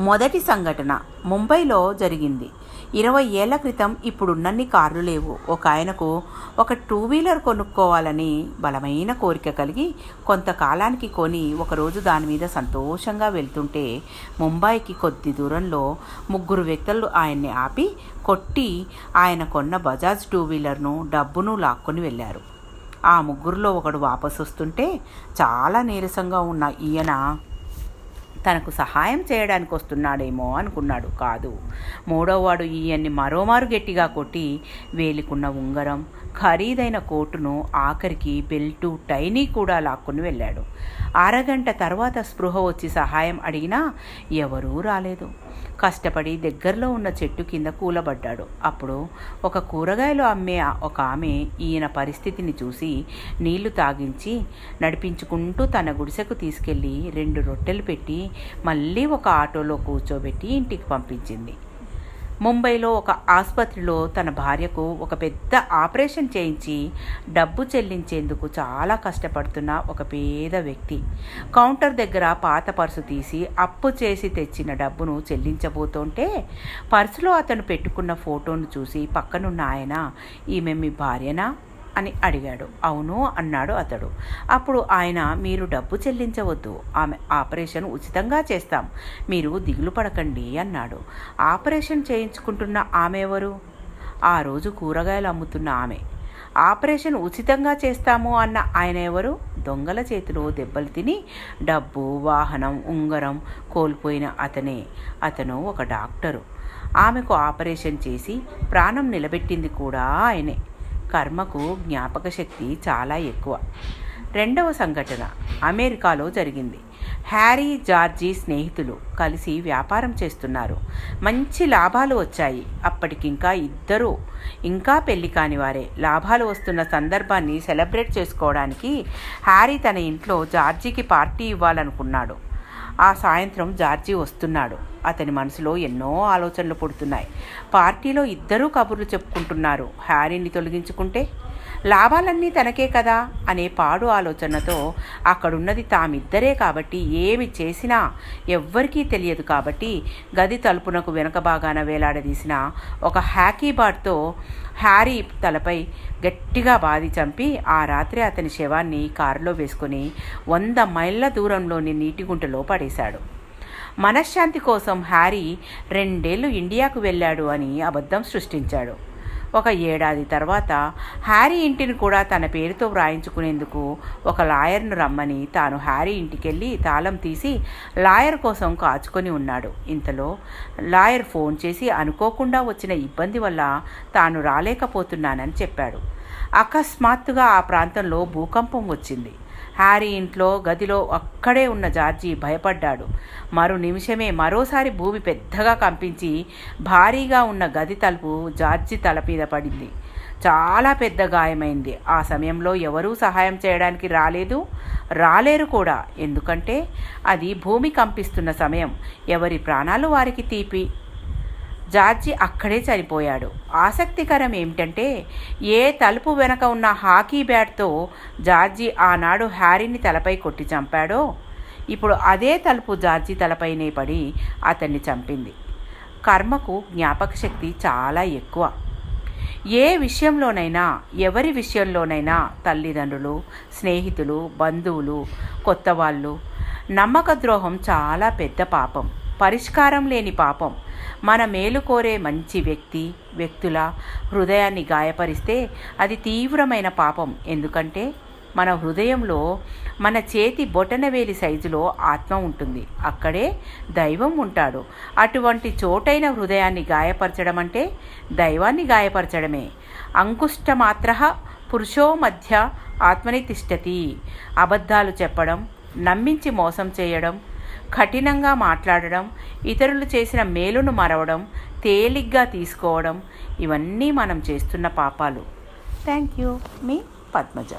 మొదటి సంఘటన ముంబైలో జరిగింది. 20 ఏళ్ల క్రితం. ఇప్పుడున్నన్ని కార్లు లేవు. ఒక ఆయనకు ఒక 2 వీలర్ కొనుక్కోవాలని బలమైన కోరిక కలిగి కొంతకాలానికి కొని ఒకరోజు దాని మీద సంతోషంగా వెళ్తుంటే ముంబైకి కొద్ది దూరంలో 3 వ్యక్తులు ఆయన్ని ఆపి కొట్టి ఆయన కొన్న బజాజ్ 2 వీలర్ను డబ్బును లాక్కొని వెళ్ళారు. ఆ 3లో ఒకడు వాపసు వస్తుంటే చాలా నీరసంగా ఉన్న ఈయన తనకు సహాయం చేయడానికి వస్తున్నాడేమో అనుకున్నాడు. కాదు, మూడోవాడు ఈయన్ని మరోమారు గట్టిగా కొట్టి వేలికున్న ఉంగరం, ఖరీదైన కోటును, ఆఖరికి బెల్టు, టైనీ కూడా లాక్కుని వెళ్ళాడు. అరగంట తర్వాత స్పృహ వచ్చి సహాయం అడిగినా ఎవరూ రాలేదు. కష్టపడి దగ్గరలో ఉన్న చెట్టు కింద కూలబడ్డాడు. అప్పుడు ఒక కూరగాయలు అమ్మే ఒక ఆమె ఈయన పరిస్థితిని చూసి నీళ్లు తాగించి నడిపించుకుంటూ తన గుడిసెకు తీసుకెళ్ళి 2 రొట్టెలు పెట్టి మళ్ళీ ఒక ఆటోలో కూర్చోబెట్టి ఇంటికి పంపించింది. ముంబైలో ఒక ఆసుపత్రిలో తన భార్యకు ఒక పెద్ద ఆపరేషన్ చేయించి డబ్బు చెల్లించేందుకు చాలా కష్టపడుతున్న ఒక పేద వ్యక్తి కౌంటర్ దగ్గర పాత పర్సు తీసి అప్పు చేసి తెచ్చిన డబ్బును చెల్లించబోతుంటే పర్సులో అతను పెట్టుకున్న ఫోటోను చూసి పక్కనున్న ఆయన, ఈమె మీ భార్యనా అని అడిగాడు. అవును అన్నాడు అతడు. అప్పుడు ఆయన, మీరు డబ్బు చెల్లించవద్దు, ఆమె ఆపరేషన్ ఉచితంగా చేస్తాం, మీరు దిగులు పడకండి అన్నాడు. ఆపరేషన్ చేయించుకుంటున్న ఆమె ఎవరు? ఆ రోజు కూరగాయలు అమ్ముతున్న ఆమె. ఆపరేషన్ ఉచితంగా చేస్తాము అన్న ఆయన ఎవరు? దొంగల చేతిలో దెబ్బలు తిని డబ్బు, వాహనం, ఉంగరం కోల్పోయిన అతనే. అతను ఒక డాక్టరు. ఆమెకు ఆపరేషన్ చేసి ప్రాణం నిలబెట్టింది కూడా ఆయనే. కర్మకు జ్ఞాపక శక్తి చాలా ఎక్కువ. రెండవ సంఘటన అమెరికాలో జరిగింది. హ్యారీ, జార్జీ స్నేహితులు కలిసి వ్యాపారం చేస్తున్నారు. మంచి లాభాలు వచ్చాయి. అప్పటికింకా ఇద్దరు ఇంకా పెళ్లి కానివారే. లాభాలు వస్తున్న సందర్భాన్ని సెలబ్రేట్ చేసుకోవడానికి హ్యారీ తన ఇంట్లో జార్జీకి పార్టీ ఇవ్వాలనుకున్నాడు. ఆ సాయంత్రం జార్జీ వస్తున్నాడు. అతని మనసులో ఎన్నో ఆలోచనలు పుడుతున్నాయి. పార్టీలో ఇద్దరూ కబుర్లు చెప్పుకుంటున్నారు. హ్యారీని తొలగించుకుంటే లాభాలన్నీ తనకే కదా అనే పాడు ఆలోచనతో అక్కడున్నది తామిద్దరే కాబట్టి ఏమి చేసినా ఎవ్వరికీ తెలియదు కాబట్టి గది తలుపునకు వెనక భాగాన వేలాడదీసిన ఒక హ్యాకీ బాట్తో హ్యారీ తలపై గట్టిగా బాది చంపి ఆ రాత్రి అతని శవాన్ని కారులో వేసుకుని 100 మైళ్ళ దూరంలోని నీటిగుంటలో పడేశాడు. మనశ్శాంతి కోసం హ్యారీ 2 ఏళ్ళు ఇండియాకు వెళ్ళాడు అని అబద్ధం సృష్టించాడు. ఒక ఏడాది తర్వాత హ్యారీ ఇంటిని కూడా తన పేరుతో వ్రాయించుకునేందుకు ఒక లాయర్ను రమ్మని తాను హ్యారీ ఇంటికెళ్ళి తాళం తీసి లాయర్ కోసం కాచుకొని ఉన్నాడు. ఇంతలో లాయర్ ఫోన్ చేసి అనుకోకుండా వచ్చిన ఇబ్బంది వల్ల తాను రాలేకపోతున్నానని చెప్పాడు. అకస్మాత్తుగా ఆ ప్రాంతంలో భూకంపం వచ్చింది. హ్యారీ ఇంట్లో గదిలో అక్కడే ఉన్న జార్జీ భయపడ్డాడు. మరో నిమిషమే మరోసారి భూమి పెద్దగా కంపించి భారీగా ఉన్న గది తలుపు జార్జీ తల మీద పడింది. చాలా పెద్ద గాయమైంది. ఆ సమయంలో ఎవరూ సహాయం చేయడానికి రాలేరు కూడా. ఎందుకంటే అది భూమి కంపిస్తున్న సమయం. ఎవరి ప్రాణాలు వారికి తీపి. జార్జీ అక్కడే చనిపోయాడు. ఆసక్తికరం ఏమిటంటే ఏ తలుపు వెనక ఉన్న హాకీ బ్యాట్తో జార్జీ ఆనాడు హ్యారీని తలపై కొట్టి చంపాడో ఇప్పుడు అదే తలుపు జార్జీ తలపైనే పడి అతన్ని చంపింది. కర్మకు జ్ఞాపక శక్తి చాలా ఎక్కువ. ఏ విషయంలోనైనా, ఎవరి విషయంలోనైనా తల్లిదండ్రులు, స్నేహితులు, బంధువులు, కొత్త వాళ్ళు, నమ్మక ద్రోహం చాలా పెద్ద పాపం, పరిష్కారం లేని పాపం. మన మేలు కోరే మంచి వ్యక్తుల హృదయాన్ని గాయపరిస్తే అది తీవ్రమైన పాపం. ఎందుకంటే మన హృదయంలో మన చేతి బొటనవేలి సైజులో ఆత్మ ఉంటుంది. అక్కడే దైవం ఉంటాడు. అటువంటి చోటైన హృదయాన్ని గాయపరచడం అంటే దైవాన్ని గాయపరచడమే. అంగుష్టమాత్రః పురుషో మధ్య ఆత్మని తిష్టతి. అబద్ధాలు చెప్పడం, నమ్మించి మోసం చేయడం, కఠినంగా మాట్లాడడం, ఇతరులు చేసిన మేలును మరవడం, తేలిగ్గా తీసుకోవడం, ఇవన్నీ మనం చేస్తున్న పాపాలు. Thank you. మీ పద్మజ.